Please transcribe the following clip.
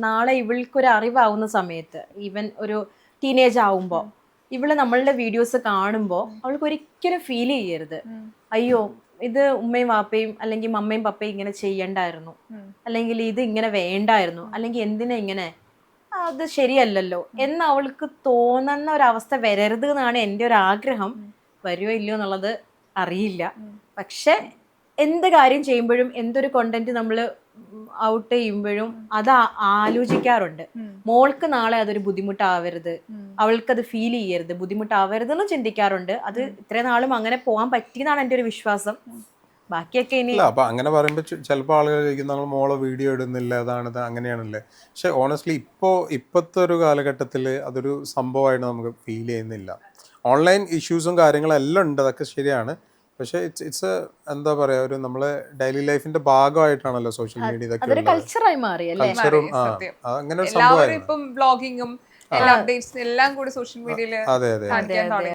നാളെ ഇവൾക്കൊരു അറിവാവുന്ന സമയത്ത് ഈവൻ ഒരു ടീനേജ് ആവുമ്പോൾ ഇവള് നമ്മളുടെ വീഡിയോസ് കാണുമ്പോൾ അവൾക്ക് ഒരിക്കലും ഫീൽ ചെയ്യരുത് അയ്യോ ഇത് ഉമ്മയും വാപ്പയും അല്ലെങ്കിൽ മമ്മയും പപ്പയും ഇങ്ങനെ ചെയ്യണ്ടായിരുന്നു, അല്ലെങ്കിൽ ഇത് ഇങ്ങനെ വേണ്ടായിരുന്നു, അല്ലെങ്കിൽ എന്തിനാ ഇങ്ങനെ, അത് ശരിയല്ലല്ലോ എന്ന് അവൾക്ക് തോന്നുന്ന ഒരവസ്ഥ വരരുത് എന്നാണ് എൻ്റെ ഒരു ആഗ്രഹം. വരുമോ ഇല്ലയോ എന്നുള്ളത് അറിയില്ല. പക്ഷെ എന്ത് കാര്യം ചെയ്യുമ്പോഴും എന്തൊരു കോണ്ടന്റ് നമ്മൾ ഔട്ട് ചെയ്യുമ്പോഴും അത് ആലോചിക്കാറുണ്ട്. മോൾക്ക് നാളെ അതൊരു ബുദ്ധിമുട്ടാവരുത്, അവൾക്കത് ഫീൽ ചെയ്യരുത്, ബുദ്ധിമുട്ടാവരുത് എന്ന് ചിന്തിക്കാറുണ്ട്. അത് ഇത്രയും നാളും അങ്ങനെ പോകാൻ പറ്റിയെന്നാണ് എൻ്റെ ഒരു വിശ്വാസം. ബാക്കിയൊക്കെ ഇനി അപ്പൊ അങ്ങനെ പറയുമ്പോൾ ചിലപ്പോൾ ആളുകൾ ചോദിക്കും നമ്മൾ മോളെ വീഡിയോ ഇടുന്നില്ല, അതാണിത് അങ്ങനെയാണല്ലേ. പക്ഷെ ഓണസ്റ്റ്ലി ഇപ്പോഴത്തെ ഒരു കാലഘട്ടത്തിൽ അതൊരു സംഭവമായിട്ട് നമുക്ക് ഫീൽ ചെയ്യുന്നില്ല. ഓൺലൈൻ ഇഷ്യൂസും കാര്യങ്ങളും എല്ലാം ഉണ്ട്, അതൊക്കെ ശരിയാണ്. പക്ഷെ ഇറ്റ്സ് എന്താ പറയാ, ഒരു നമ്മളെ ഡെയിലി ലൈഫിന്റെ ഭാഗമായിട്ടാണല്ലോ സോഷ്യൽ മീഡിയ ഇതൊക്കെ അതൊരു കൾച്ചറായി മാറി അല്ലേ? കൾച്ചറും അങ്ങനെ ഒരു എല്ലാവരും സംഭവമായിരുന്നു. ഇപ്പം ബ്ലോഗിങ്ങും എല്ലാ അപ്ഡേറ്റ്സും എല്ലാം കൂടി സോഷ്യൽ മീഡിയയിൽ അതെ അതെ കാണിക്കാൻ തുടങ്ങി.